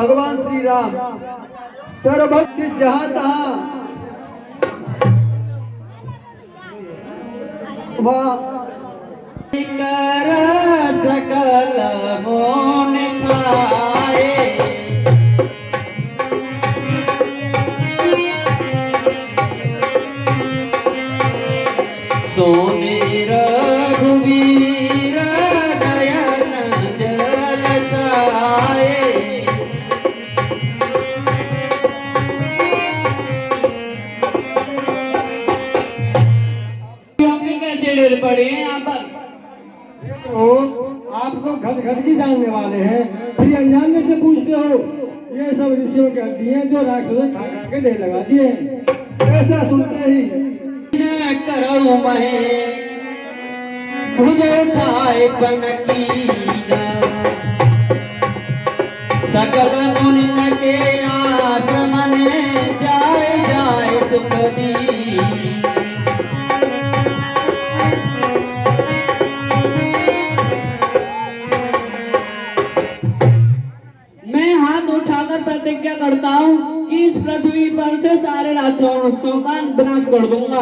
भगवान श्री राम सर्वभक्त जहां तहां वहाँ कर सकल मोन खाए सोने रघुवीर नयन जल छाए कैसे डर पड़े हैं यहाँ पर? आप तो घट घट की जानने वाले हैं, फिर अनजाने से पूछते हो। ये सब ऋषियों की हड्डियां जो राक्षसों खा खा के ढेर लगा दिए हैं। ऐसा सुनते ही न करो महे भुज उठाए बनकीन सकल मुनिन के आश्रमन जाए जाए सुख दी मैं हाथ उठाकर प्रतिज्ञा करता हूँ कि इस पृथ्वी पर से सारे राक्षसों का विनाश कर दूंगा।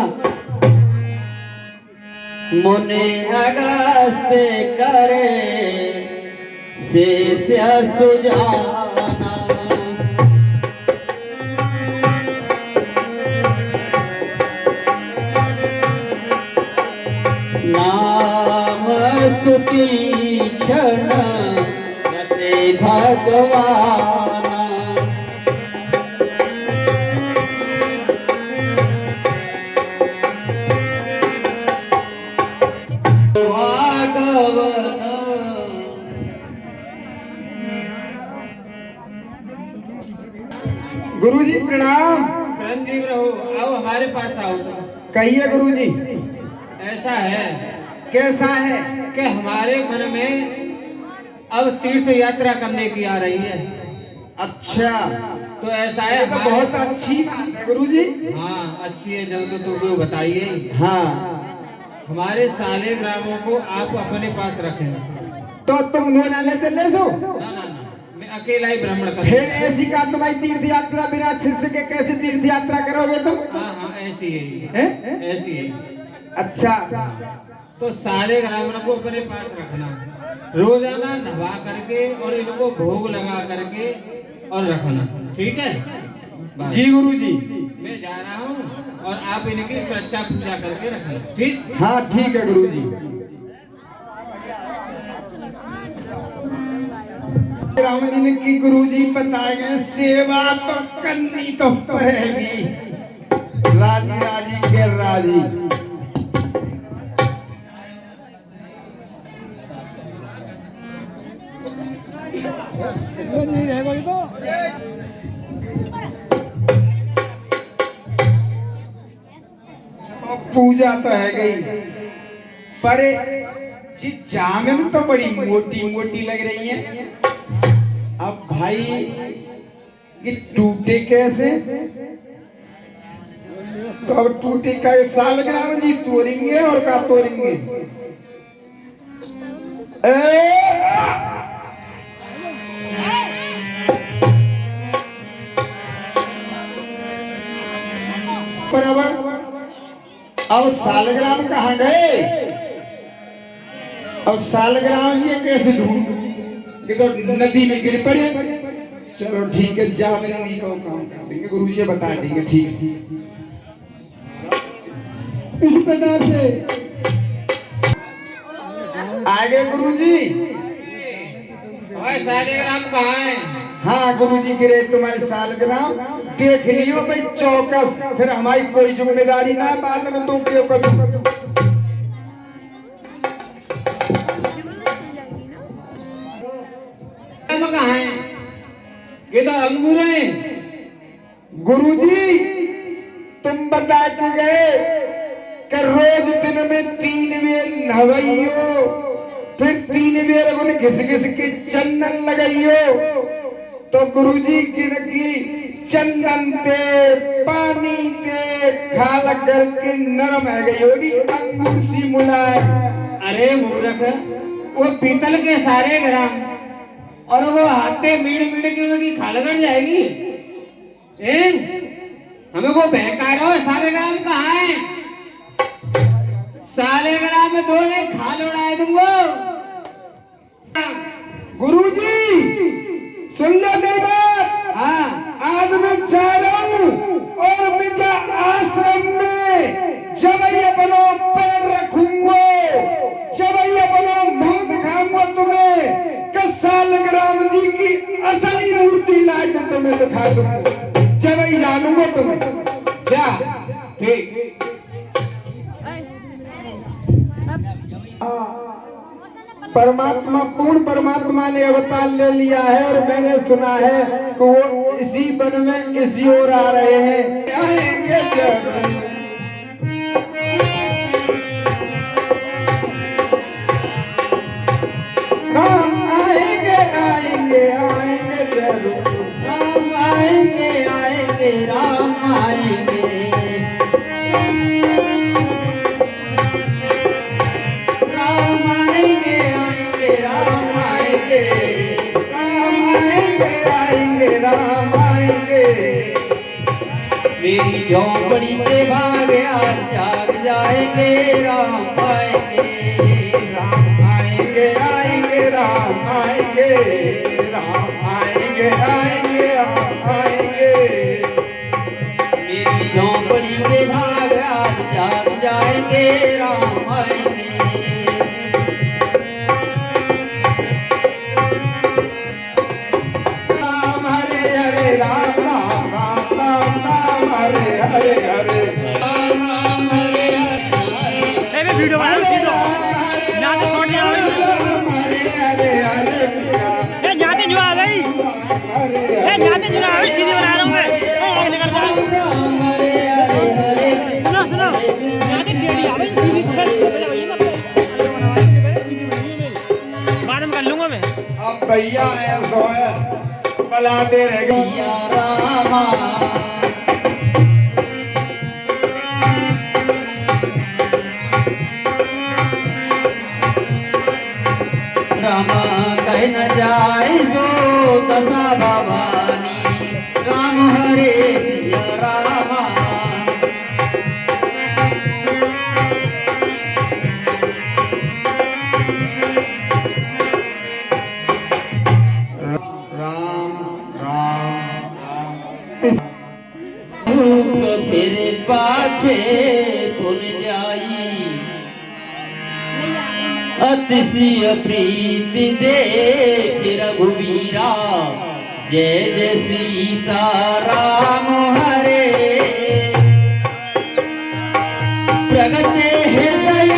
मुने अगस्त करे शेष सुजाना नाम स्तुति क्षण रते भगवान गुरुजी प्रणाम। चिरंजीव रहो, आओ हमारे पास आओ। कहिए गुरुजी। ऐसा है कैसा है? कि हमारे मन में अब तीर्थ यात्रा करने की आ रही है। अच्छा, तो ऐसा है ये तो बहुत अच्छी बात है गुरुजी। हाँ अच्छी है, जब तो तुमको बताइए। हाँ, हमारे साले ग्रामों को आप अपने पास रखें। तो तुम दोनों ले चले सो। ना ना ना, मैं अकेला ही भ्रमण फिर करूँ। ऐसी का तुम्हारी तीर्थ यात्रा बिना शिष्य के कैसे तीर्थ यात्रा करोगे तुम? हाँ हाँ ऐसी है, हैं? ऐसी है। अच्छा, तो साले ग्रामीणों को अपने पास रखना, रोजाना नहा करके और इनको भोग लगा करके और रखना, ठीक है? बस। जी गुरुजी। मैं जा रहा हूँ और आप इनकी सुरक्षा पूजा करके रखना, ठीक? हाँ ठीक है गुरुजी। राम जी की गुरुजी बताएंगे सेवा तो करनी तो पड़ेगी। राजी राजी के राजी। पूजा तो है गई, पर जी जामिन तो बड़ी मोटी मोटी लग रही है। अब भाई ये टूटे कैसे? तो अब टूटे का सालग्राम जी तोड़ेंगे और का तोड़ेंगे? बराबर। अब सालग्राम कहाँ गए? अब सालग्राम ये कैसे ढूंढ? ये तो नदी में गिर पड़े। चलो ठीक है, जामिनी को काम कर देंगे, गुरु जी बता देंगे। ठीक है, इस प्रकार से आगे गुरु जी। सालेग्राम कहाँ है? हाँ गुरु जी गिरे तुम्हारे सालग्राम, देख लियो भाई चौकस, फिर हमारी कोई जिम्मेदारी ना, बाद में तुम क्यों करो। कहाँ है? ये तो अंगूर है। गुरुजी तुम बता के गए कि रोज दिन में 3 बेर नहवाइयो, फिर 3 बेर उन घिस घिस के चंदन लगाइयो। तो गुरुजी की चंदन ते पानी ते खाल करके नरम है गई होगी, अंगूर सी मुलायम। अरे मूर्ख, वो पीतल के सारे ग्राम और वो हाथे मीड़ मीड़ के उनकी खाल कट जाएगी। हमें को बहकार हो, सालेग्राम कहाँ है? सालेग्राम में दो ने खाल उड़ाए तुमको। गुरुजी सुन लो मेरी बात। हाँ आज मैं जा रहा हूँ और मिर्जा आश्रम में जब ही अपनो पैर रखूंगा, जब ही अपनो मुंह दिखाऊंगा तुम्हें कि सालग्राम जी की असली मूर्ति ला के तुम्हें दिखा दूंगा, जब ही जानूंगा तुम्हें। जा ठीक। परमात्मा पूर्ण परमात्मा ने अवतार ले लिया है और मैंने सुना है कि वो इसी वन में इसी ओर आ रहे हैं। आएंगे जरूर, राम आएंगे आएंगे आएंगे जरूर, राम आएंगे आएंगे राम आएंगे, राम आएंगे आएंगे राम आएंगे, राम आएंगे आएंगे राम आएंगे। मेरी झोंपड़ी के भाग आज जाग जाएंगे, राम आएंगे, राम आएंगे आएंगे राम आएंगे, राम आएंगे आएंगे राम आएंगे। मेरी झोंपड़ी के भाग आज जाग जाएंगे, राम आएंगे। राम हरे हरे राम राम राम राम राम हरे हरे हरे राम राम हरे हरे वीडियो बना हरे लो राम हरे यहाँ से छोड़ दिया भाई। राम हरे हरे हरे कृष्णा यहाँ से जुड़ा भाई, हरे यहाँ से जुड़ा भाई, सीधी बना रहा हूँ मैं। आगे निकल जा। राम हरे हरे हरे। सुनो सुनो, यहाँ से टेढ़ी आ भाई, सीधी पकड़ पहले वही ना पहले बनवा के करे, सीधी बनी है मेरी, बाद में कर लूंगा मैं। अब भैया ऐसा है बला दे रहेगा। या रामा रामा कह न जाए जो दशा भवानी, राम हरे सिया रामा। राम राम धूप फिर पाछे पुन जाई, अतिशय प्रीति देख रघुवीरा, जय जय सीता राम हरे। प्रगटे हृदय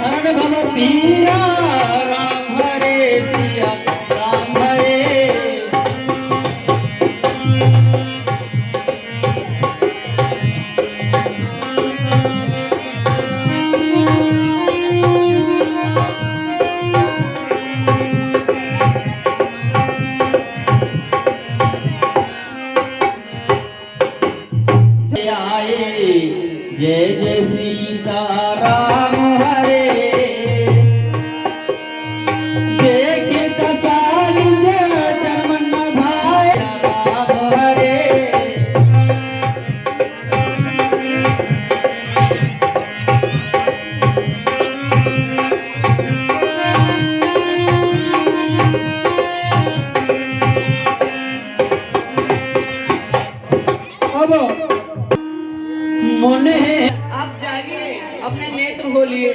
हरण भव पीरा, राम हरे सिया राम हरे। जय आए जय जय सीता राम हरे। देखे दसाल जन्म न भाई, राम हरे। अब मुने आप जागिए, अपने नेत्र खोलिए।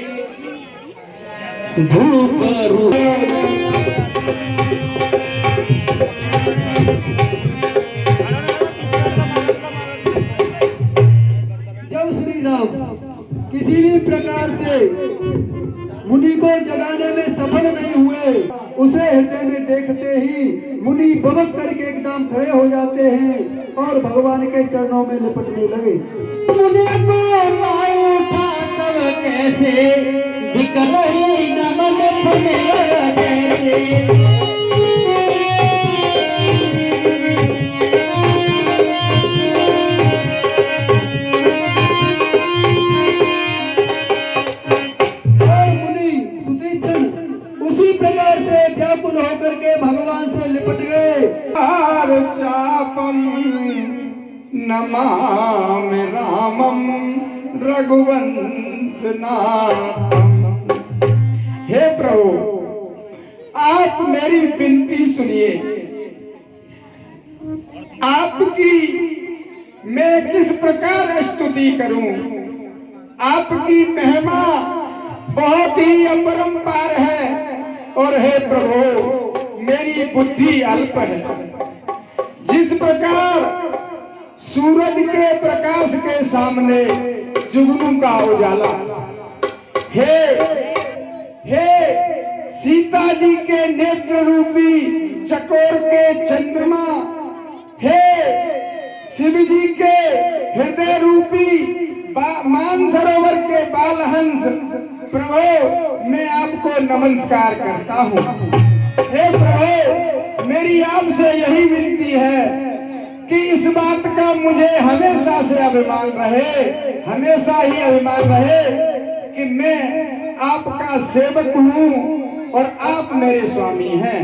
धूप रूप जब श्री राम किसी भी प्रकार से मुनि को जगाने में सफल नहीं हुए, उसे हृदय में देखते ही मुनि बबक करके एकदम खड़े हो जाते हैं और भगवान के चरणों में लिपटने लगे। मुने को पाए उठा तब कैसे, विकल ही नमन फनेवर जैसे। और मुनि सुतीक्षण उसी प्रकार से व्याकुल होकर के भगवान नमामि रामं रघुवंशनाथम। हे प्रभु, आप मेरी विनती सुनिए। आपकी मैं किस प्रकार स्तुति करूं? आपकी महिमा बहुत ही अपरंपार है, और हे प्रभु मेरी बुद्धि अल्प है। जिस प्रकार सूरज के प्रकाश के सामने जुगनू का उजाला, हे सीता जी के नेत्र रूपी चकोर के चंद्रमा, हे शिव जी के हृदय रूपी मानसरोवर के बालहंस, प्रभु मैं आपको नमस्कार करता हूँ। हे प्रभु, मेरी आपसे यही विनती है कि इस बात का मुझे हमेशा से अभिमान रहे, हमेशा ही अभिमान रहे कि मैं आपका सेवक हूँ और आप मेरे स्वामी हैं।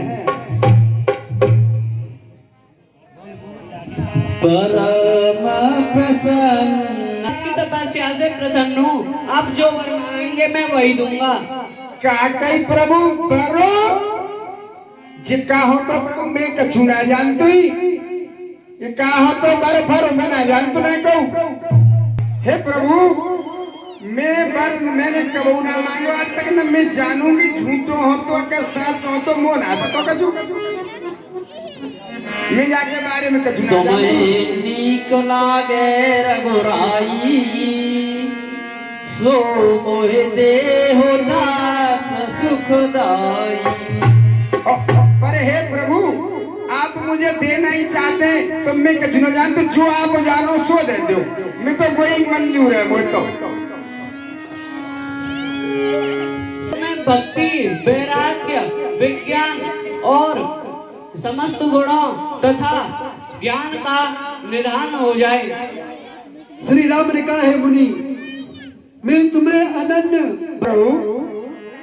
परम प्रसन्न आपकी तपस्या से प्रसन्न हूँ। आप जो वर मांगेंगे मैं वही दूंगा। का कई प्रभु बरो जिका हो तो प्रभु मैं कछु ना जानतु ही, ये का हो तो बर फरो मैं ना जानतु ना कहूँ। हे प्रभु, मैंने कबू ना मांगो आज तक, न मैं जानूंगी झूठो हो तो के सच हो तो मोह ना बतो कछु। मैं जाके बारे में कछु ना जानतु। तुम्हें नीक लागे रघुराई, सो मोहि देहो दास सुखदाई। पर हे प्रभु, आप मुझे देना ही चाहते तो मैं कछु ना जानतु, जो आप जानो सो दे दो, मैं तो वही मंजूर है मुझे तो। मैं भक्ति, वैराग्य, विज्ञान और समस्त गुणों तथा ज्ञान का निधान हो जाए। श्री राम ने कहा है मुनि, मैं तुम्हें अनन्य प्रभु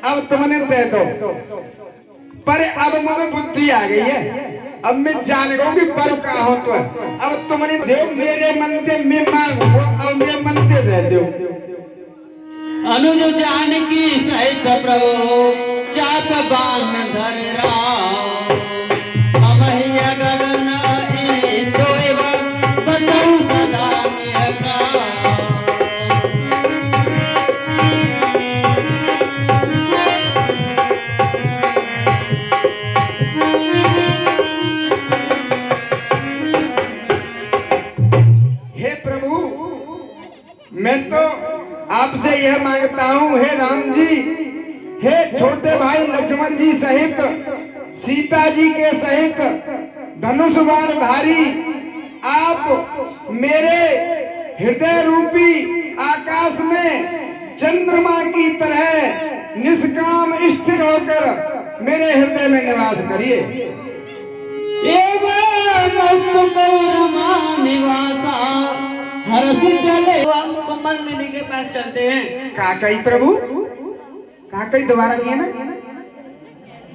अब तुमने दे दो, पर अब मुझे बुद्धि आ गई है, अब मैं जान गया कि पर का हो तो अब तुमने दे मेरे मन से मैं मांगू, अब मेरे मन से दे दो। अनुज जानकी सहित प्रभु चाप बान धर राम, अमहि गगन इंदु बतौ सदा नियका। हे प्रभु, मैं तो आपसे यह मांगता हूँ, हे राम जी, हे छोटे भाई लक्ष्मण जी सहित, सीता जी के सहित धनुष बाण धारी, आप मेरे हृदय रूपी आकाश में चंद्रमा की तरह निष्काम स्थिर होकर मेरे हृदय में निवास करिए। निवासा हर्ष चले। तो हम कुंभल नदी के पास चलते हैं। काकई प्रभु, काकई दोबारा किए ना,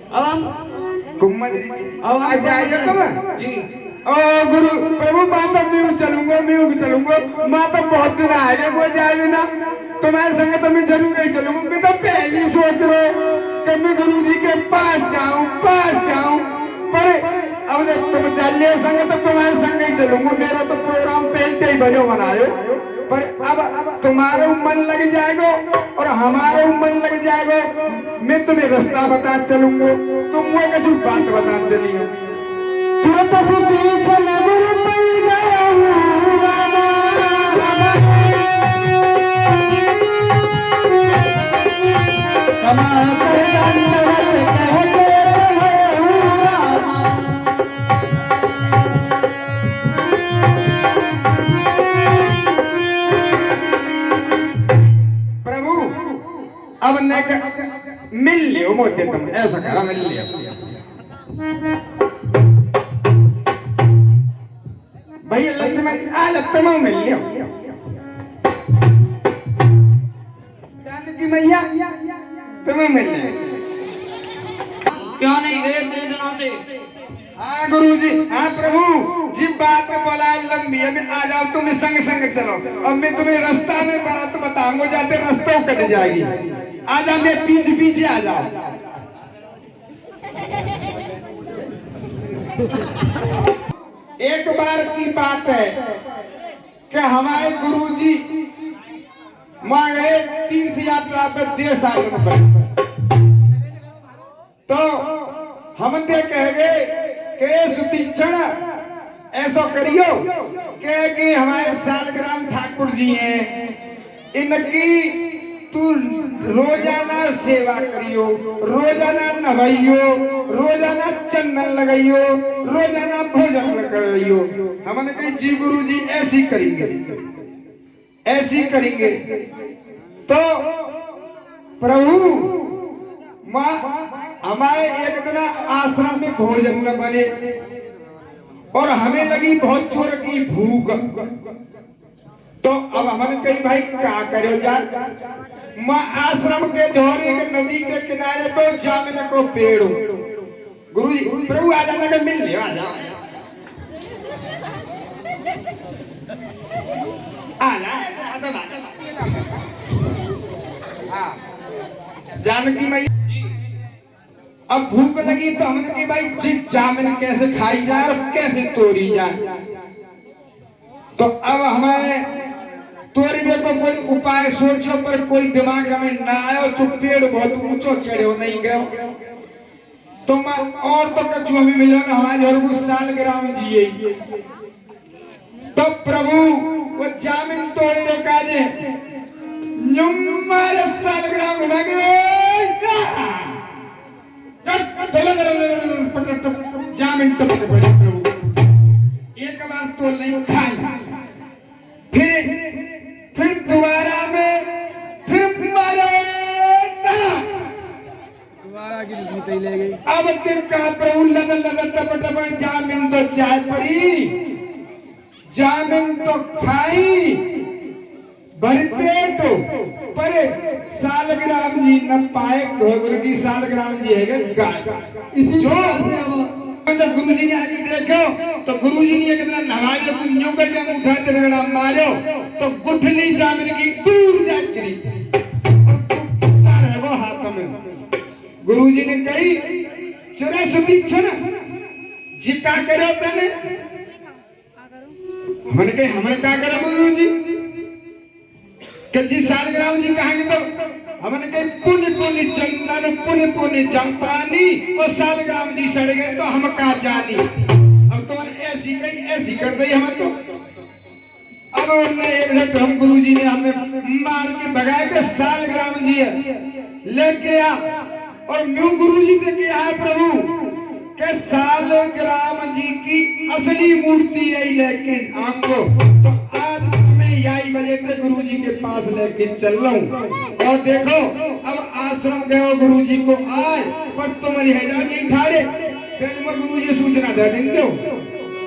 अब हम कुम्मद आज आइए कब जी ओ गुरु प्रभु, मैं तो म्यू चलूंगा, मैं तो बहुत दिन आएगा वो जाए बिना, तुम्हारे संग तो मैं जरूर ही चलूंगा। मैं तो पहले सोच रहा हूँ कि मैं गुरु जी के पास जाऊं, पर अब जब तुम चलिए संग तो तुम्हारे संग ही चलूंगा। मेरा तो प्रोग्राम पहले ही बनो बनायो, पर अब तुम्हारा मन लग जाएगा और हमारा मन लग जाएगा। मैं तुम्हें रास्ता बता चलूंगा, तुम वो कुछ बात बता चलिए। तुरंत प्रभु अब न मिल लियो मोते, तुम ऐसा करा मिल लियो। भैया लक्ष्मण आज तुम मिल लियो। जानकी मैया तुम्हें मिल लियो। क्यों नहीं गए इतने दिनों से? हाँ गुरुजी, हाँ प्रभु जी, बात बोला लंबी है, आ जाओ तुम संग संग चलो। अब मैं तुम्हें रास्ता में बात बताऊंगा, जाते रास्ता कट जाएगी। आ जाओ, मैं पीछे पीछे आ जाओ। एक बार की बात है कि हमारे गुरुजी वहां गए तीर्थ यात्रा पे देशाटन पर। तो हम ते कह गए कि सुतीक्षण ऐसा करियो कि हमारे सालग्राम ठाकुर जी हैं, इनकी तू रोजाना सेवा करियो, रोजाना नहाइयो, रोजाना चंदन लगाइयो, रोजाना भोजन कराइयो। हमने कही जी गुरु जी ऐसी करेंगे, ऐसी करेंगे। तो प्रभु हमारे एक दिन आश्रम में भोजन न बने और हमें लगी बहुत जोर की भूख। तो अब हमने कही भाई क्या करो यार, मैं आश्रम के जोरे के नदी के किनारे पे जामुन को पेड़ हूं। गुरु जी प्रभु आ जाना के मिल लिया, आ जाओ जानकी मैया। अब भूख लगी तो हमने कही भाई जी जामुन कैसे खाई जाए और कैसे तोड़ी जाए। तो अब हमारे तोड़ने को कोई उपाय सोचो, पर कोई दिमाग में ना आयो। तो पेड़ बहुत ऊंचो चढ़े हो नहीं गए। तो मैं और तो कछु हमें मिलो ना, हमारे घर को सालग्राम जी। तो प्रभु वो जामुन तोड़ने का जे नुम्मार सालग्राम लगे जामुन तो बड़े प्रभु एक बार तो नहीं खाई, फिर दोबारा में फिर मारे दोबारा की नीचे ले गई। अब के का प्रभु लदल लदल टपटप जामिन तो चाय पड़ी, जामिन तो खाई भरपेट, पर सालग्राम जी न पाए। गुरु की सालग्राम जी है गाय। इसी जो जब गुरु जी ने आगे देखो तो गुरु जी ने एक दिन नवाजे को न्यू करके उठा तिरगड़ा मारो तो गुठली जामिन की दूर जा गिरी और कुत्ता रह वो हाथ में। गुरु जी ने कही चुरा सुतीक्षण जी का करे तने। हमने कही हमने क्या करे गुरु जी कि जी सालग्राम जी कहानी। तो हमने कही पुण्य पुण्य चंदन पुण्य पुण्य जलपानी और सालग्राम जी सड़ गए तो हम का जानी। अब तो ऐसी कही ऐसी कर दी हमें। तो अब उन्होंने हम गुरु जी ने हमें मार के भगाए के सालग्राम जी है लेके आ। और मैं गुरु जी ने किया है प्रभु के सालग्राम जी की असली मूर्ति है लेके आपको। तो आज मैं यही वजह से गुरु जी के पास लेके चल रहा हूँ। और देखो अब आश्रम गए गुरु जी को आए पर तुम रह जाके ठाड़े, फिर मैं गुरु जी सूचना दे दिन दो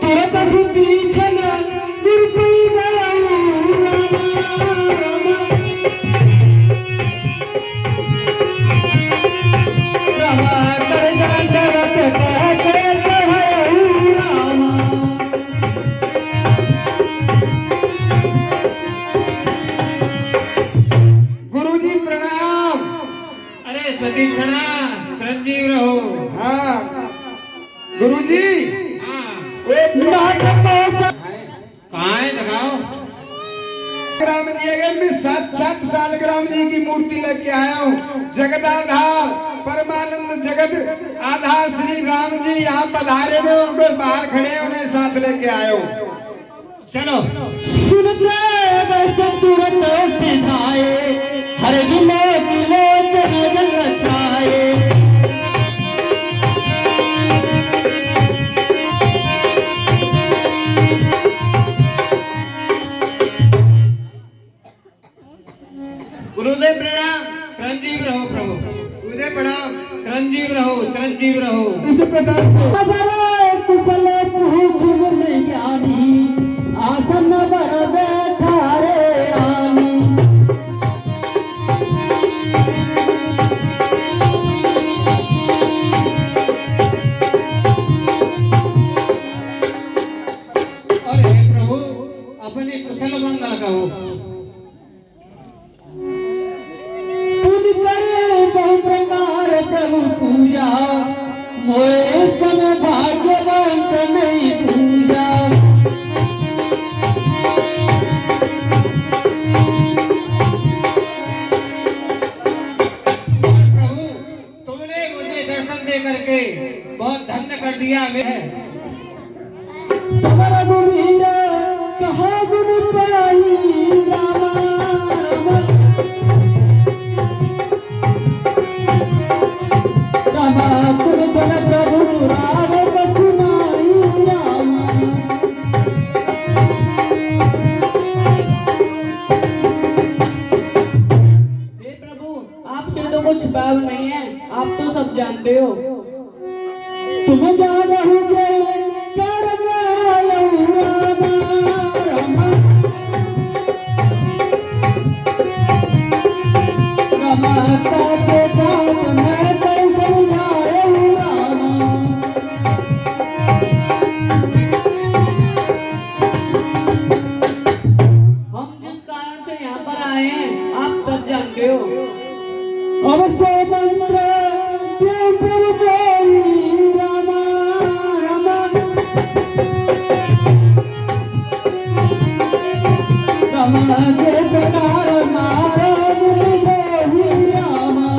तुरंत सुतीक्षण सतीक्षणा चिरंजीव रहो। हाँ गुरुजी। हाँ कहाँ है दिखाओ। सालग्राम जी है, मैं साक्षात सालग्राम जी की मूर्ति लेके आया हूँ। जगदाधार परमानंद जगत आधार श्री राम जी यहाँ पधारे में उनको बाहर खड़े उन्हें साथ लेके आया हूँ। चलो सुनते तुरंत उठाए हर गिलो गिलो जल छाए। गुरुदेव प्रणाम। चिरंजीव रहो प्रभु। गुरुदेव प्रणाम। चिरंजीव रहो चिरंजीव रहो। इस प्रकार से कुशल पूछ नहीं ज्ञानी आसन पर बैठा रे आनी। अपने कुशल मंगल कहो। तुम करे बहु प्रकार प्रभु पूजा, मोए सम भाग्यवंत नहीं पूजा। प्रभु तुमने मुझे दर्शन दे करके बहुत धन्य कर दिया। मैं तवर रघुवीर कहा गुण पाई रामा रामा, रामा तुम सन प्रभु राम कछुनाई रामा। हे प्रभु, आपसे तो कुछ भाव नहीं है, आप तो सब जानते हो। तुम जानहु जे करनायु रामा रामा, रामा ताते तात मैं कई समझायु रामा। हम जिस कारण से यहाँ पर आए हैं, आप सब जानते हो। अवश्य मंत्र दे प्रभु बोली रामा रामा, रामा के प्रकार मारो मुझे ही रामा।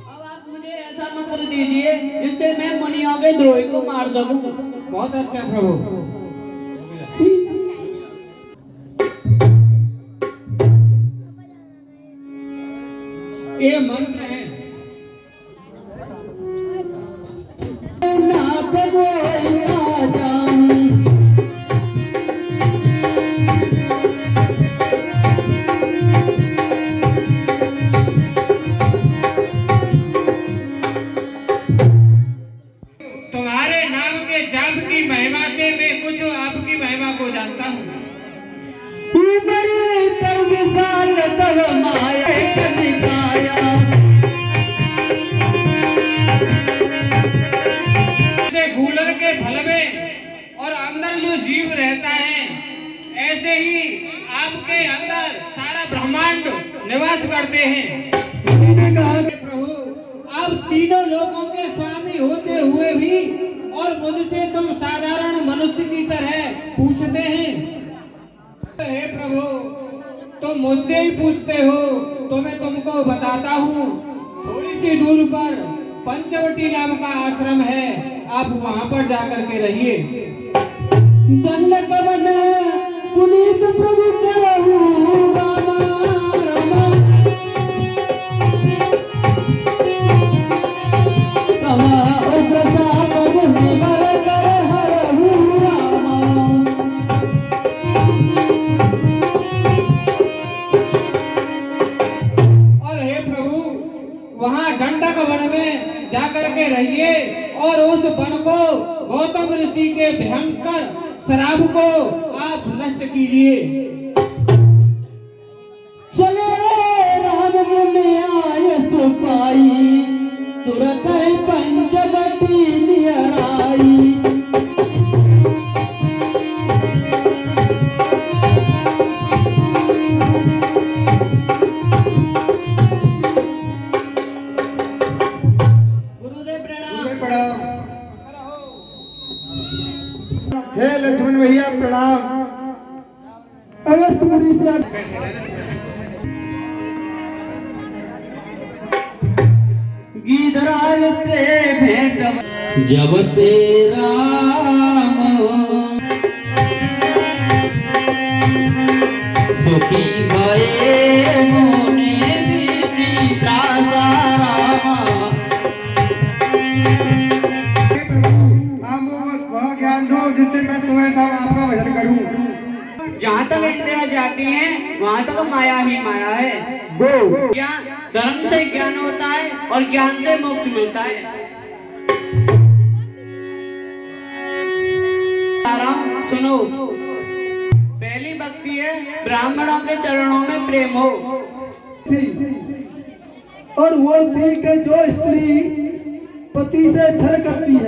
अब आप मुझे ऐसा मंत्र दीजिए जिससे मैं मुनियों के द्रोही को मार सकूं। बहुत अच्छा प्रभु। ये मंत्र है। नाथ कोई ना जानी, तुम्हारे नाम के जाप की महिमा से मैं कुछ आपकी महिमा को जानता हूँ। बड़े तर विशाल तव माया कनिकाया, जैसे गूलर के फल में और अंदर जो जीव रहता है, ऐसे ही आपके अंदर सारा ब्रह्मांड निवास करते हैं। उन्होंने कहा कि प्रभु आप तीनों लोगों के स्वामी होते हुए भी और मुझसे तुम साधारण मनुष्य की तरह पूछते हैं। हे प्रभु तुम मुझसे ही पूछते हो तो मैं तुमको बताता हूँ। थोड़ी सी दूर पर पंचवटी नाम का आश्रम है, आप वहाँ पर जाकर के रहिए। दंड कवन पुनीत प्रभु करहु रामा रामा, रामा उग्र साप निवर कर हरहु रामा। और हे प्रभु वहाँ दंडक वन में जाकर के रहिए और उस वन को गौतम ऋषि के भयंकर श्राप को आप नष्ट कीजिए। चले राम मुनि आय सुपाई, तुरत पंचवटी नियराई। गुरुदेव प्रणाम। प्रणाम। हे लक्ष्मण भैया प्रणाम। अगस्त मुनि से गीधराज से भेंट जब तेरा सुखी भये मोने बीती त्रासा रामा। हे प्रभु आप वह ज्ञान दो जिससे मैं सुबह शाम आपका भजन करूं। जहाँ तक इंद्रियाँ जाती हैं वहाँ तक माया ही माया है। गो ज्ञान धर्म से ज्ञान होता है और ज्ञान से मोक्ष मिलता है। बता रहा हूँ, सुनो। पहली भक्ति है ब्राह्मणों के चरणों में प्रेम हो। थी और वो थी कि जो स्त्री पति से छल करती है,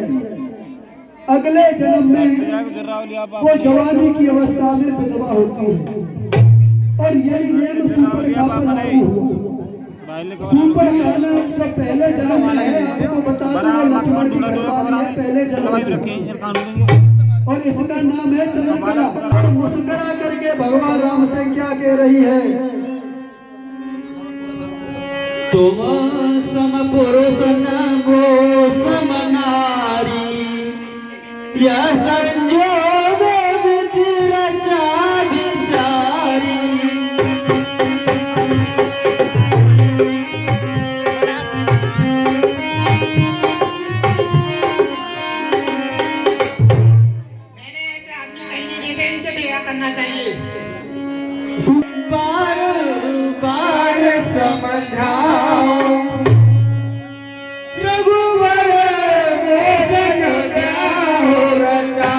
अगले जन्म में वो जवानी की अवस्था में विधवा होती है। और यही नियम सुपर्णखा पर लागू हुआ। सुपर्णखा जो पहले जन्म में है, आपको बता दूं वो लक्ष्मण की घरवाली है पहले जन्म में, और इसका नाम है चंद्रकला। और मुस्कुरा करके भगवान राम से क्या कह रही है? तुम सम पुरुष नमो सम नारी, यह संयोग विधि रचा विचारी। मैंने ऐसे आदमी कहीं नहीं देखे, इनसे ब्याह करना चाहिए। बार बार समझाओ रघुवर मोहन ब्याह रचा।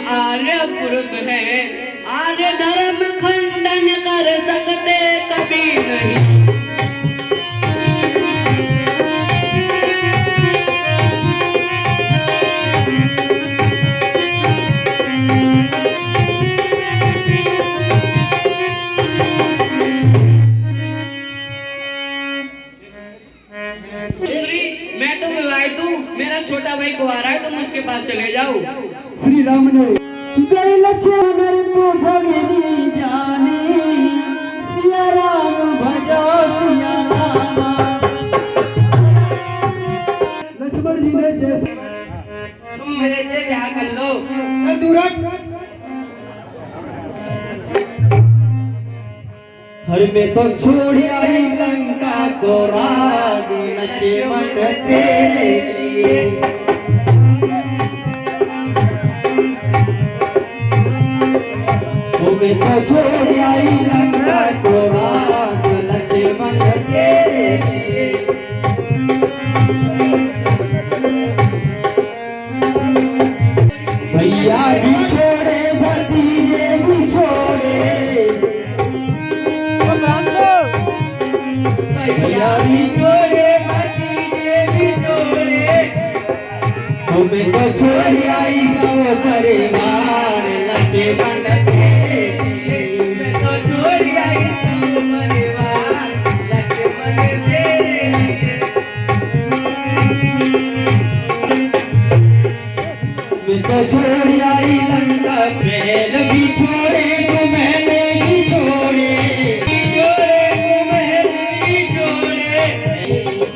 आर्य पुरुष है, आर्य धर्म खंडन कर सकते कभी नहीं। मैं तो विवाहित हूँ, मेरा छोटा भाई कुंवारा है, तुम उसके पास चले जाओ। श्री राम ने जय लक्ष्मण भगिनी जाने, सिया राम भजो सिया राम। लक्ष्मण जी ने जैसे तुम मेरे से ब्याह कर लो। चल दूर हट। हर में तो छोड़ आई लंका को राज, लक्ष्मण तेरे लिए। मैं तो छोड़ आई लंका को राज, लक्ष्मण तेरे लिए। भैया भी छोड़े, भतीजे भी छोड़े, भैया भी छोड़े, भतीजे भी छोड़े। तुम्हें तो छोड़ आई सब परिवार लक्ष्मण तेरे लिए। तुम्हें तो छोड़ आई सब परिवार लक्ष्मण तेरे लिए। मैं तो छोड़ आई लंका महल भी छोड़े तो महल भी छोड़े तो महल भी छोड़े।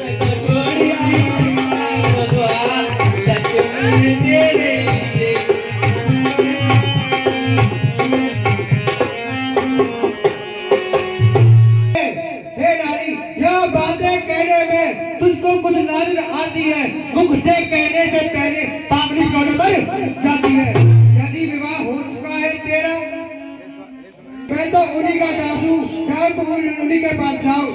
मैं तो छोड़ आई लंका द्वार लक्ष्मण तेरे लिए। हे नारी, यह बातें कहने में तुझको कुछ लाज आती है, मुख से कहने से पहले पापड़ी क्यों न मर जाती है। यदि विवाह हो चुका है तेरा, मैं तो उन्हीं का दास हूँ, जाओ तुम उन्हीं के पास जाओ।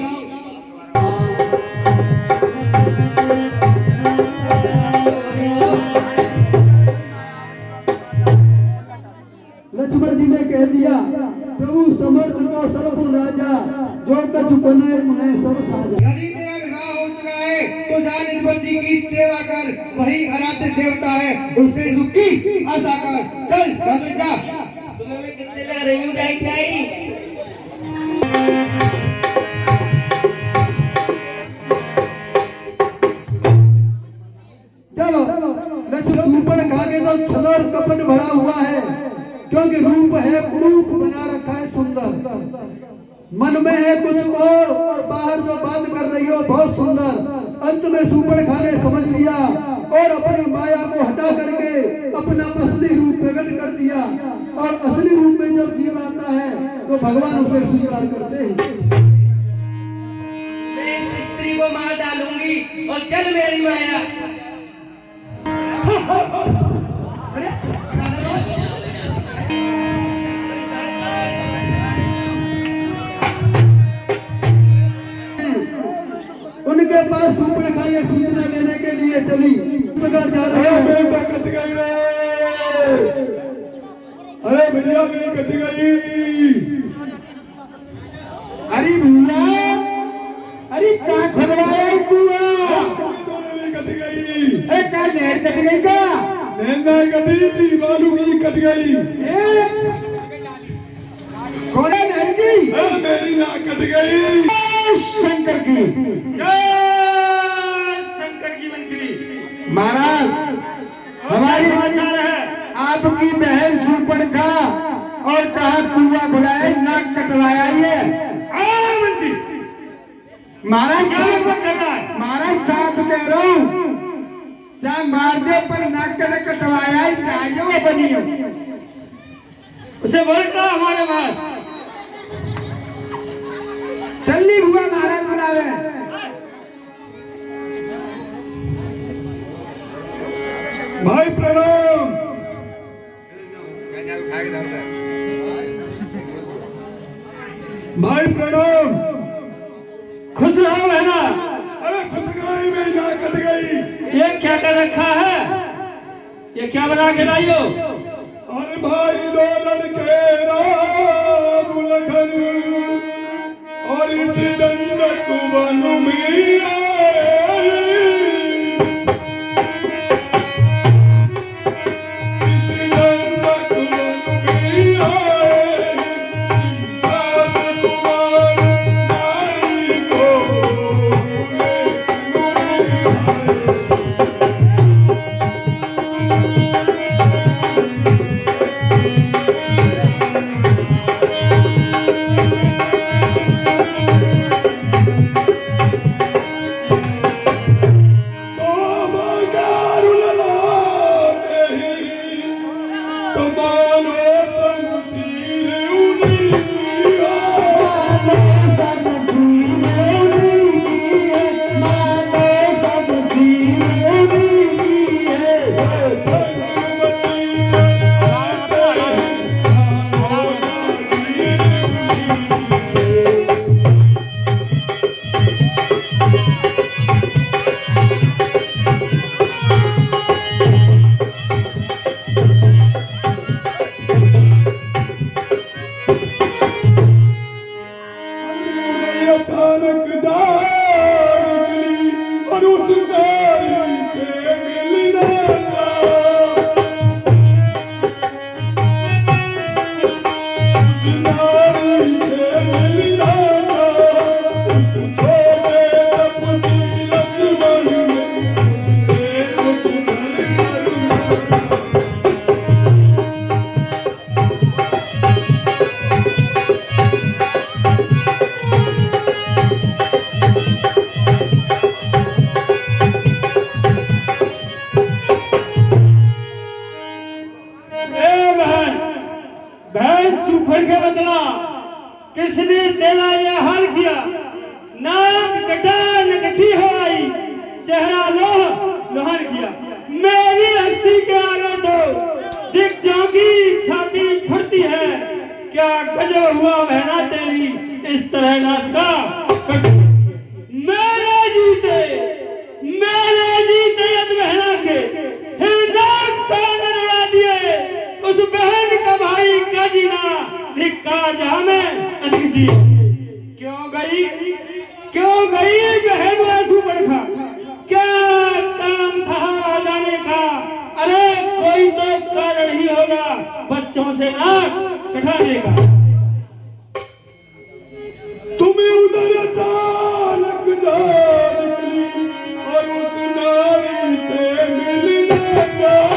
लक्ष्मण जी ने कह दिया, प्रभु समर्थ को सर्वपुर राजा, जो कछु कने उन्हें सब साजा। यदि तेरा विवाह हो चुका है तो जा निजपति की सेवा कर, वही आराध्य देवता है, उससे सुख की आशा कर। चल घर से जा। तुम्हें मैं कितने लग रही हूँ डाई। चलो, लक्ष्मण ऊपर खा के तो छल और कपट भरा हुआ है, क्योंकि रूप है कुरूप बना रखा है सुंदर। मन में है कुछ और बाहर जो बात कर रही हो बहुत सुंदर। अंत में सुपर खाने समझ लिया और अपनी माया को हटा करके अपना असली रूप प्रकट कर दिया। और असली रूप में जब जीव आता है तो भगवान उसे स्वीकार करते हैं। मैं इस स्त्री को मार डालूंगी और चल मेरी माया। अरे उनके पास सुपर खाइए सूचना लेने के लिए चली। प्रकार जा रहे हैं। बेटा कट गई रे, अरे भैया मेरी कट गई। अरे भैया, अरे क्या खुलवाया कुआं? भी कट गई। अरे क्या नहर कट गई क्या? नहर नहीं कटी, बालू की कट गई। कौन है नहर की? अरे मेरी नाक कट गई। शंकर की जय शंकर की मंत्री महाराज, हमारी समाचार है। आपकी बहन सुपर्णखा और कहा कुआं खुलाया नाक कटवाया ये मंत्री महाराज। क्या लगभग कर रहा है? महाराज साथ कह रहा हूँ, चाहे मार दे पर नाक कद कटवाया ही चाहिए वो बनी हो। उसे बोलता हमारे पास चलनी हुआ महाराज बुला रहे हैं। भाई प्रणाम। भाई प्रणाम। खुश रहो बहना। अरे खुशगाई में ना कट गई। ये क्या कर रखा है? ये क्या बना के लाई हो? अरे भाई दो लड़के राम लखन और इस दंडक वन में आए। इस दंडक वन में आए, दास कुमार नारी को पुलिस में सुफड़ के बदला किसने तेरा यह हाल किया? नाक कटा नकटी हो आई, चेहरा लोहन किया। मेरी हस्ती के आगे तो दिख जाओगी, छाती फटती है। क्या गजब हुआ बहना तेरी इस तरह नाच का मेरे जीते यद बहना के कान उड़ा दिए। उस बहन का भाई का जीना धिक्कार जहां में अधिक जी। क्यों गई बहन वासु बड़खा? क्या काम था राजाने का? अरे कोई तो कारण ही होगा बच्चों से नाक कटाने का। तुम्हें उधर अचानक जा निकली और उस नारी से मिलने जाओ।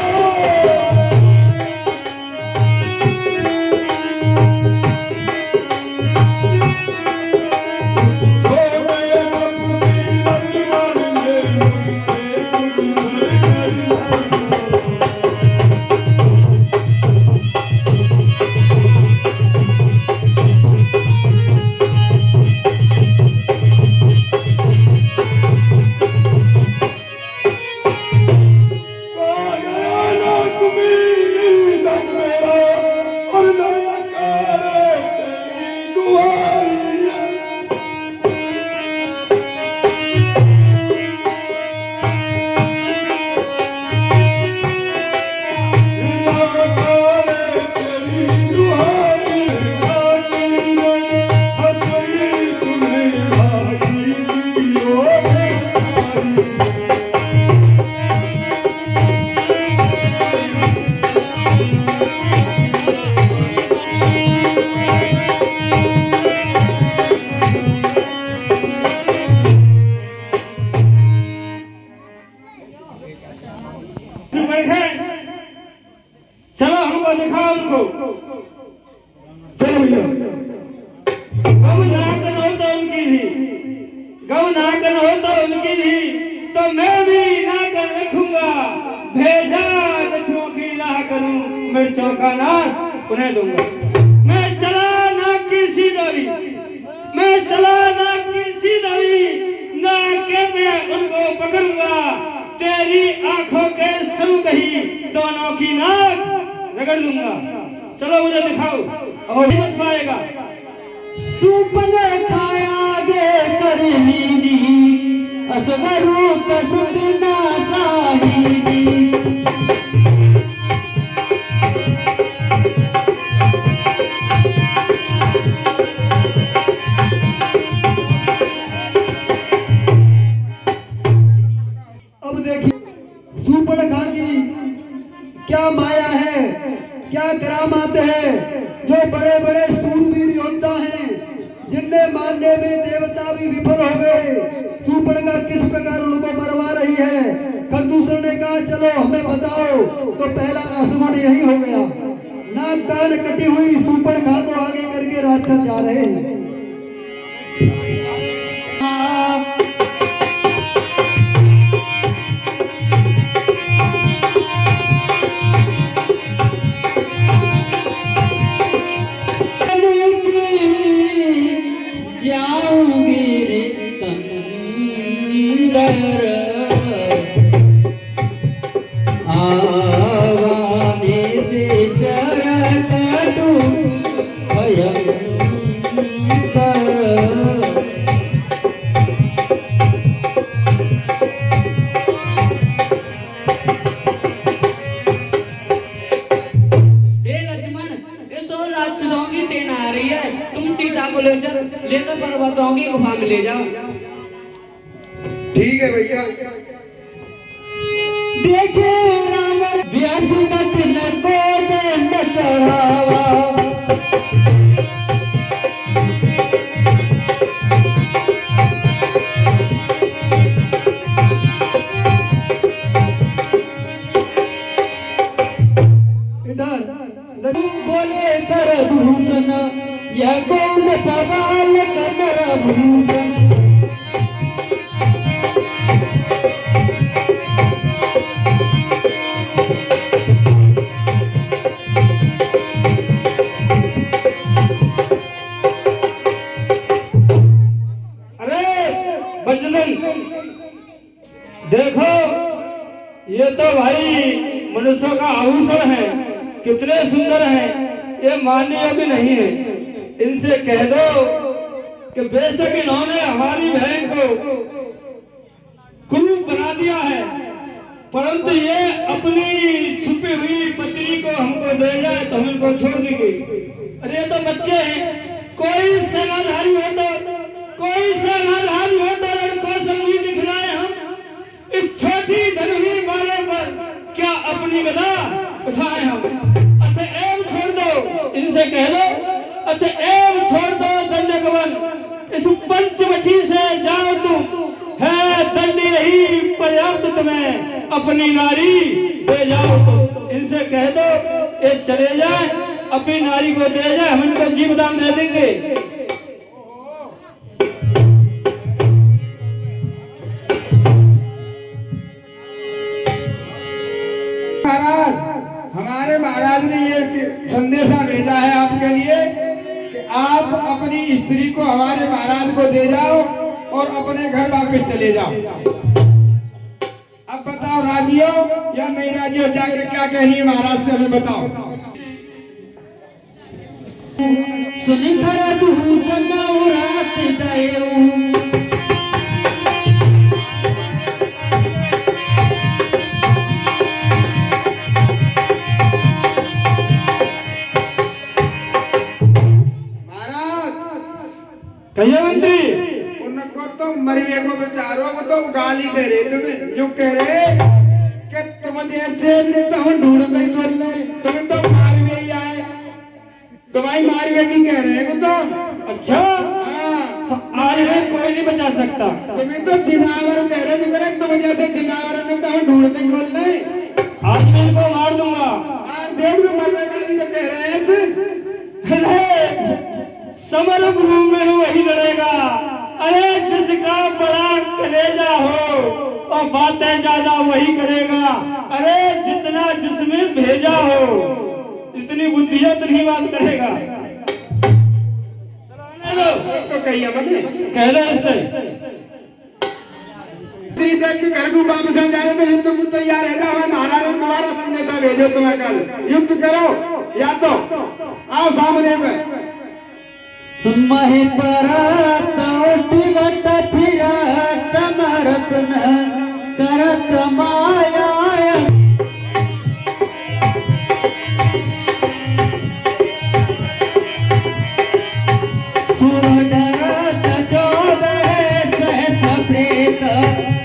चलो हमको दिखाओ उनको। चलो भैया। गौ नाकन हो तो उनकी भी, गौ नाकन हो तो उनकी भी, तो मैं भी नाकन रखूंगा। भेजा नथियों की राह करूं, मिर्चों का नाश उन्हें दूंगा। मैं चला नाक की सीधवी, मैं चला नाक की सीधवी, नाके में उनको पकड़ूंगा। तेरी आंखों के सरू कही दोनों की नाक रगड़ दूंगा। चलो मुझे दिखाओ और बच पाएगा। सुपने खाया गे कर लीनी असवरू कसुतना साहिनी। अब देखिए सुपर्णखा की क्या माया है, क्या करामात है। जो बड़े बड़े सूरवीर योद्धा हैं, जिन्हें मारने में देवता भी विफल हो गए, सुपर्णखा किस प्रकार उनको मरवा रही है। खरदूषण ने कहा चलो हमें बताओ, तो पहला आसमान यही हो गया। नाक कान कटी हुई सुपर्णखा को आगे करके राक्षस जा रहे हैं। राक्षसों की सेना आ रही है, तुम सीता को लेकर पर्वतों की गुफा में ले जाओ। ठीक है भैया। देखे राम व्यर्थ कठिन को दंड चढ़ावा। बोले कर दूषण यह गौन पवाल कर भूषण। मनुष्यों का आभूषण है, कितने सुंदर हैं, ये मानने योग्य नहीं है। इनसे कह दो कि बेशक इन्होंने हमारी बहन को कुरूप बना दिया है, परंतु ये अपनी छुपी हुई पत्नी को हमको दे जाए तो हम इनको छोड़ देंगे। अरे ये तो बच्चे हैं, कोई सेनाधारी हो तो कौशल दिखलाए हम इस छोटी धनुही वाले पर क्या अपनी गदा उठाए हम। अतएव छोड़ दो, इनसे कह दो अतएव छोड़ दो दंडकवन, इस पंचवटी से जाओ तुम, है दंड यही पर्याप्त तुम्हें, अपनी नारी दे जाओ तुम। इनसे कह दो ये चले जाए, अपनी नारी को दे जाए, हम इनको जीवदान दे देंगे। महाराज, हमारे महाराज ने ये संदेशा भेजा है आपके लिए कि आप अपनी स्त्री को हमारे महाराज को दे जाओ और अपने घर वापस चले जाओ। अब बताओ राजी हो या नहीं राजी हो, जाके क्या कह रही है महाराज से हमें बताओ। सुनी कर तू कन्ना रात गए कहिए मंत्री। उनको तो मरिए को बेचारो वो तो गाली दे रहे तुम्हें, जो कह रहे कि तुम जैसे तो हम ढूंढ नहीं ढूंढ ले, तुम्हें तो मार भी आए, तुम्हारी मार बेटी कह रहे हैं तो। अच्छा तो आज में कोई नहीं बचा सकता, तुम्हें तो जिनावर कह रहे हैं, तुम जैसे जिनावर ने तो हम ढूंढ नहीं ढूंढ ले, आज मैं इनको मार दूंगा। देख लो मरने वाली तो कह रहे हैं। समर भूमि में वही लड़ेगा, अरे जिसका बड़ा कलेजा हो और बातें ज्यादा वही करेगा, अरे जितना जिसमें भेजा हो इतनी बुद्धियत नहीं बात करेगा। तो कहिए मत कह लो इससे देख के घर को वापस आ जा रहे थे, युद्ध को तैयार है जाओ, महाराज ने तुम्हारा संदेशा भेजो, तुम्हें कल युद्ध करो या तो आओ सामने में। महे परत उठिवट फिरत मरत न करत माया सुर डरत जोद सहत प्रेत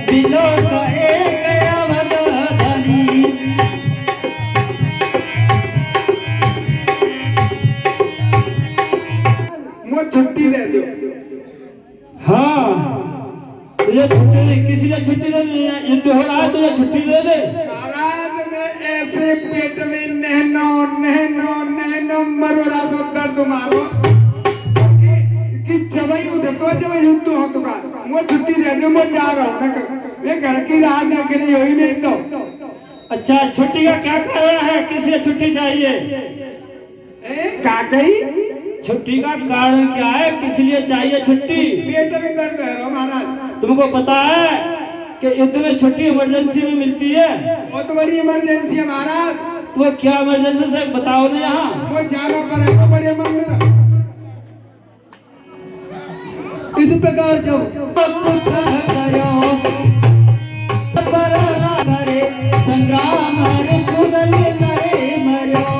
विलोक एक अवधनी। छुट्टी दे दो। हाँ तुझे छुट्टी, किसी ने छुट्टी दे दी, युद्ध हो रहा है तुझे छुट्टी दे दे। महाराज ने ऐसे पेट में नहनो नहनो नहनो मरोरा सब दर्द मारो कि जब जब युद्ध हो तो वो छुट्टी दे दो, मैं जा रहा हूँ, मैं घर की राह देख रही हुई नहीं तो। अच्छा छुट्टी का क्या कारण है, किस लिए छुट्टी चाहिए? का कही छुट्टी का कारण क्या है, किस लिए चाहिए छुट्टी? पेट में दर्द है महाराज। तुमको पता है कि युद्ध में छुट्टी इमरजेंसी में मिलती है? बहुत बड़ी इमरजेंसी है महाराज। तो क्या इमरजेंसी से बताओ ना, यहाँ वो जाना पड़ेगा बड़े मंदिर। इस प्रकार जब संग्राम लड़े मरो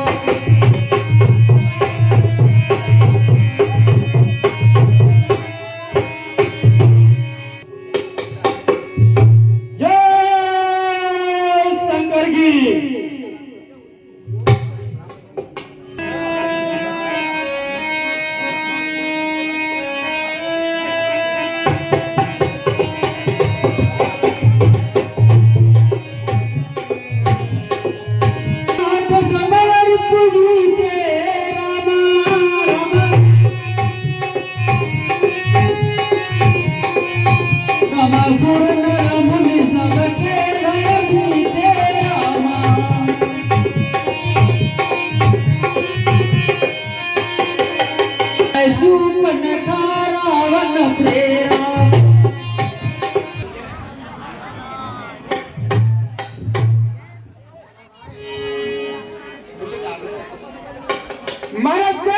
महाराज जय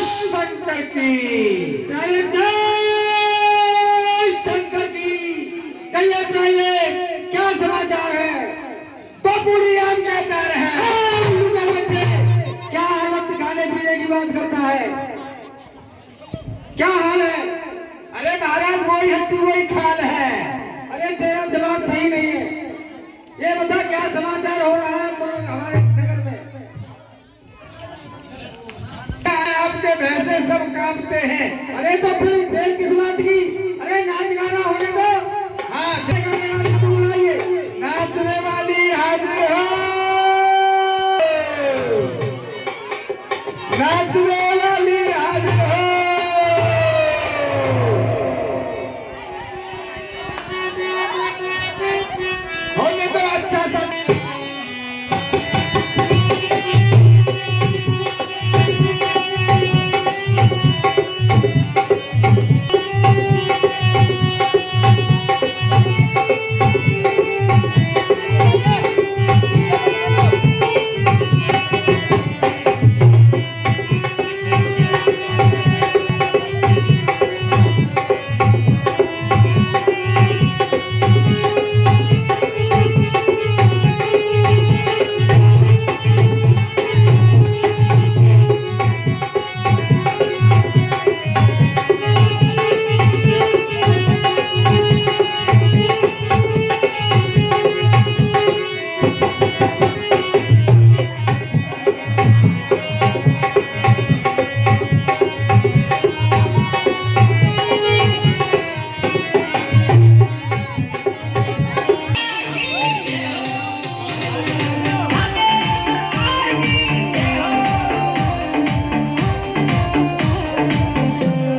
शंकर की जय शंकर की। कहिए प्राइवेट, क्या समाचार है? तो पूरी हम कहता रहे मुझे बच्चे, क्या हर वक्त खाने पीने की बात करता है? क्या हाल है? अरे महाराज वही हड्डी वही खाल है। अरे तेरा दिमाग सही नहीं है। ये बता क्या समाचार हो रहा है हमारे नगर में? आपके भैंसे सब कांपते हैं। अरे तो फिर देर किस बात की? अरे नाच गाना होने दो। हाँ गाने वाले को बुलाइए। नाचने वाली हाजिर हो, नाचने वाली हाजिर हो। होने तो अच्छा सा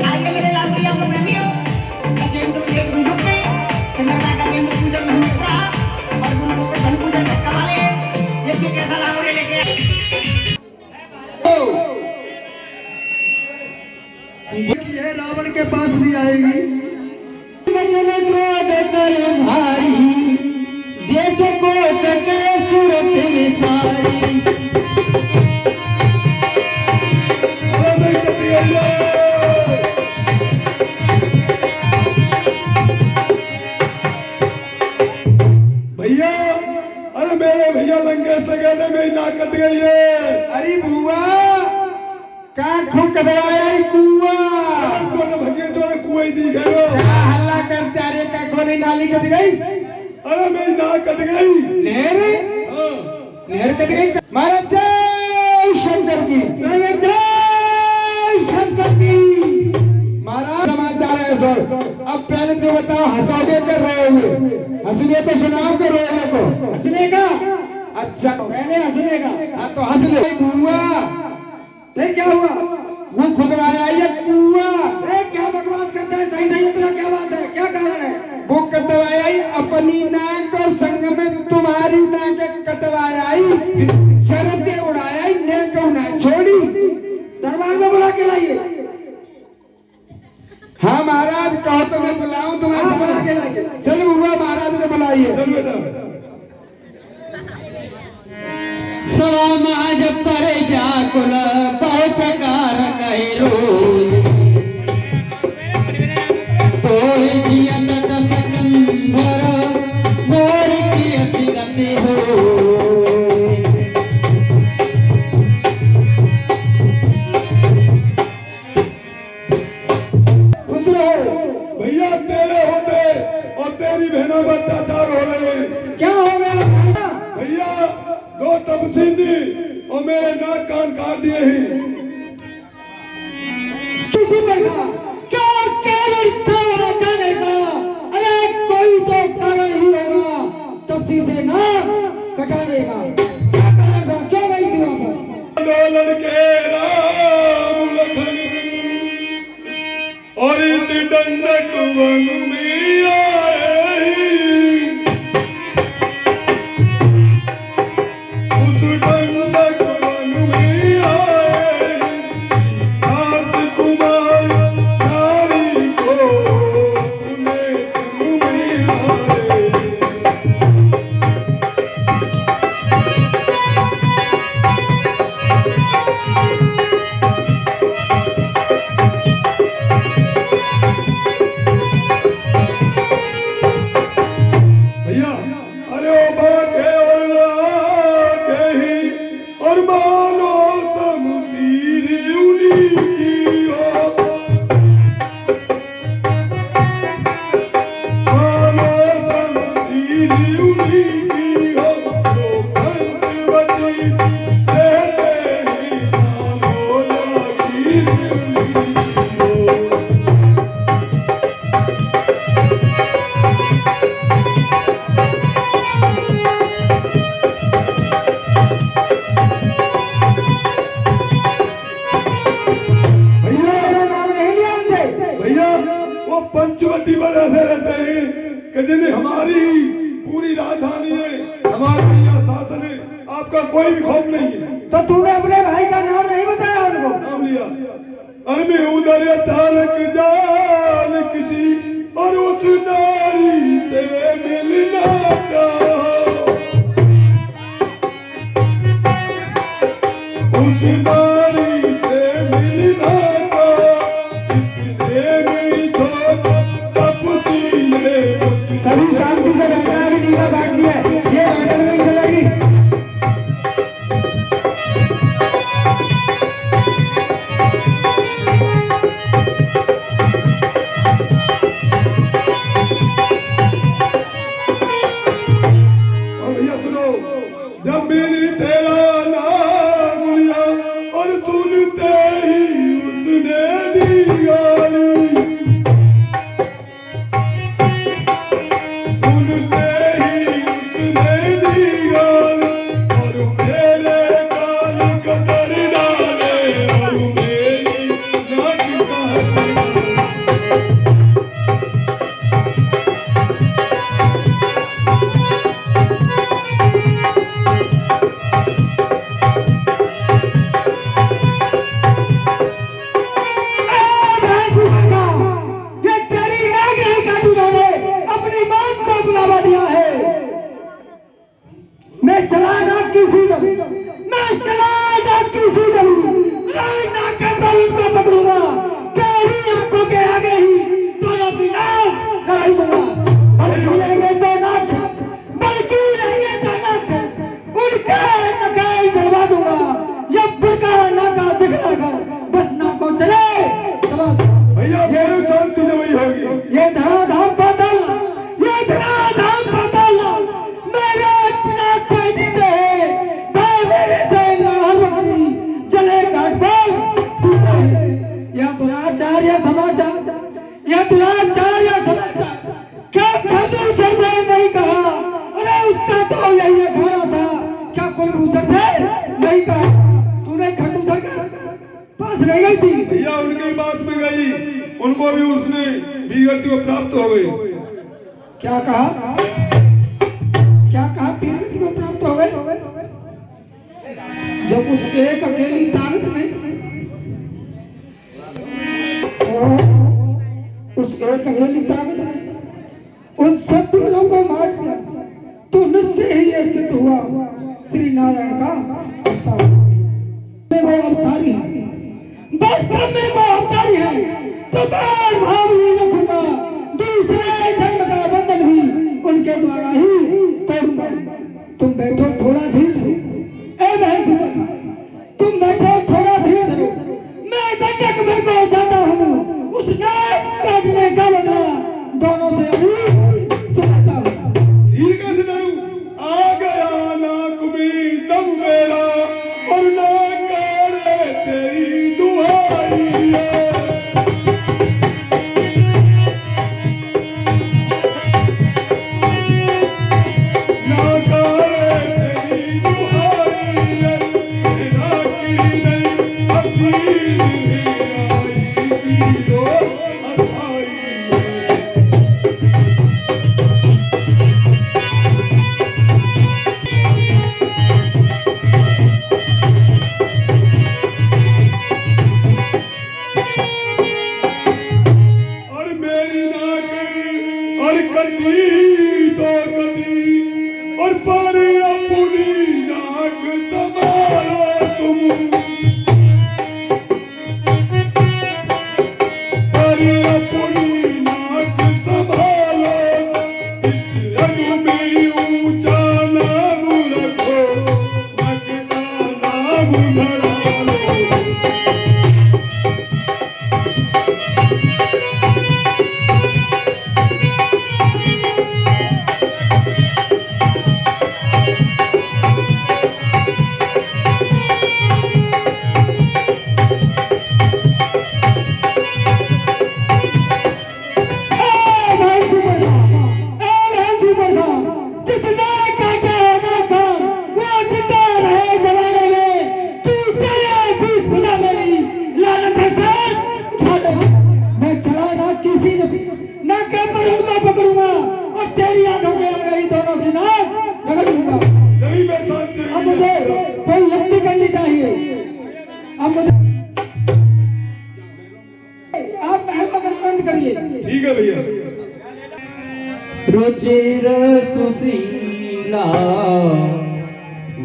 आइए मेरे लाल भैया को प्रेमियों, अचेंद्र के पूजन में चंद्रमा का केंद्र पूजन नहीं हुआ और गुरु को धन पूजन धक्का वाले देखिए कैसा लावड़े लेके आए। ये रावण के पास भी आएगी। बदल क्रोध कर भारी, देश को टके सूरत में सारी। भैया, अरे मेरे भैया लंके सगाने में ही ना कट गई है। अरे बुआ का खूब कदवाया ही कुआ तो भगे तो कुएं दी गए। क्या हल्ला करते? अरे का कोने नाली कट गई? अरे मेरी नाक कट गई। नहर हाँ। नहर कट गई। महाराज जय शंकर की जय शंकर की। महाराज समाचार है सर। अब पहले तो बताओ हंसोगे कर रहे हो? हंसने को सुनाओ कर रहे को? हंसने का? अच्छा पहले हंसने का। हाँ तो हंस ले बुआ। फिर क्या हुआ? वो खुदवाया ये कुआ। क्या बकवास करता है? सही सही बता, क्या बात है? क्या कारण है? वो कटवाया ही अपनी नाक और संग में तुम्हारी नाक कटवाया ही शरते उड़ाया ही नेक उड़ा छोड़ी। दरबार में बुला के लाइए। हाँ महाराज कहो तो मैं बुलाऊं तुम्हारे हाँ, बुला के लाइए। चल बुआ महाराज ने बुलाइए। चल बेटा। समाज पर व्याकुल बहु प्रकार कहे रोज, तो जियत दस कंधर मोर की अतिगति हो। खुश रहो। भैया तेरे होते और तेरी बहनों पर अत्याचार हो रहे हैं। क्या हो गया भैया? भैया दो तपसीनी और मेरे नाक कान काट दिए हैं। किसी पर था? क्या कारण था जाने का? अरे कोई तो कारण ही होगा तपसी से ना कटाने का। क्या कारण था? क्या गई थी वहां पर? आंदोलन के राम लखन और इस दंडक वन में आए, उस दंडक वन में आए, दास कुमार नारी को पुणे संग में लाए। हमारी पूरी राजधानी है, हमारा यहाँ शासन है, आपका कोई भी खौफ नहीं है। तो तूने अपने भाई का नाम नहीं बताया उनको? नाम लिया। अरे मैं उधर अचानक जान किसी और उस नारी से मिलना चाहा, उस नारी से मिलना चाहा, इतने में छोड़ तपसीले मुझसे। सभी शांति से बैठना है, अभी नीला बांट दिया है, ये बैठक नहीं चलेगी। और भैया सुनो, जब मैंने तेरा नाम लिया और सुनते ही उसने दी गाली, सुनते ही उसने दी गाली, और मेरे कान कतर डाले और मेरी नाक काट डाले। ये तेरी नाक नहीं काटी, मैंने अपनी मौत को बुलावा दिया है। मैं चला ना किसी दम, मैं चला ना किसी दम, ना के पर उनको पकड़ूंगा, तेरी आंखों के आगे ही दोनों की नाक लड़ाई दूंगा। बल्कि लेंगे तो नाच, बल्कि लेंगे तो नाच, उनके नकाल डलवा दूंगा। ये बुरका नाका दिखलाकर बस नाको चले चला दो। भैया मेरी शांति से वही होगी। ये धराधाम पाताल, ये धराधाम पाताल मेरे बिना से जीते हैं, भाई मेरे से नाहर बकरी जले काट पर टूटे। यह दुराचार्य समाचार, यह दुराचार्य समाचार क्या खरदूर से नहीं कहा? अरे उसका तो यही खाना था, क्या कुलभूषण से नहीं कहा? तूने खरदूसर के पास रह गई थी। भैया उनके पास में गई, उनको भी उसने वीरगति को प्राप्त हो गई। क्या कहा? क्या कहा? वीरगति को प्राप्त हो गए? जब उस एक अकेली ताकत ने उस एक अकेली ताकत ने उन सब वीरों को मार दिया, तो निश्चय ही यह सिद्ध हुआ श्री नारायण का अवतार। में वो अवतारी है, वास्तव में वो अवतारी है, तो बार भाव ही रखूंगा, दूसरे जन्म का बंधन भी उनके द्वारा ही तोड़ूंगा। तुम बैठो थोड़ा धीर धरो, ए बहन सुभद्रा, तुम बैठो थोड़ा धीर धरो, मैं दंडक बन को जाता हूँ, उस नाक काटने का बदला दोनों से अभी चुकाता हूँ। धीर कैसे धरूं? आ गया नाक में दम मेरा और ना काढ़े तेरी दुहाई है। ना काढ़े तेरी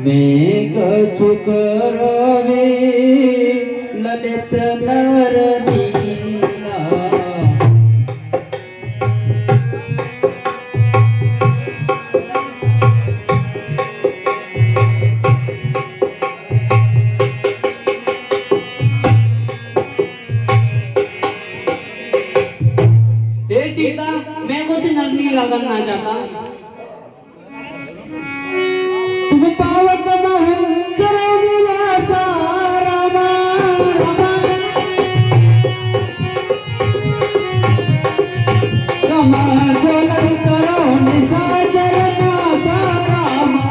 मैं कछु करवे ललित नर लीला। हे सीता, मैं कुछ नरनीला करना चाहता हूँ। तुम पावक बहु करो निवासा रामा रामा। रामा जोलर करो निशाचर नासा रामा।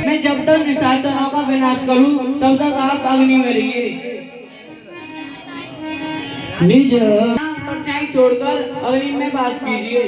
मैं जब तक निशाचरों का विनाश करूं, तब तक आप अग्नि में रहिए। निज परछाई छोड़कर अग्नि में वास कीजिए।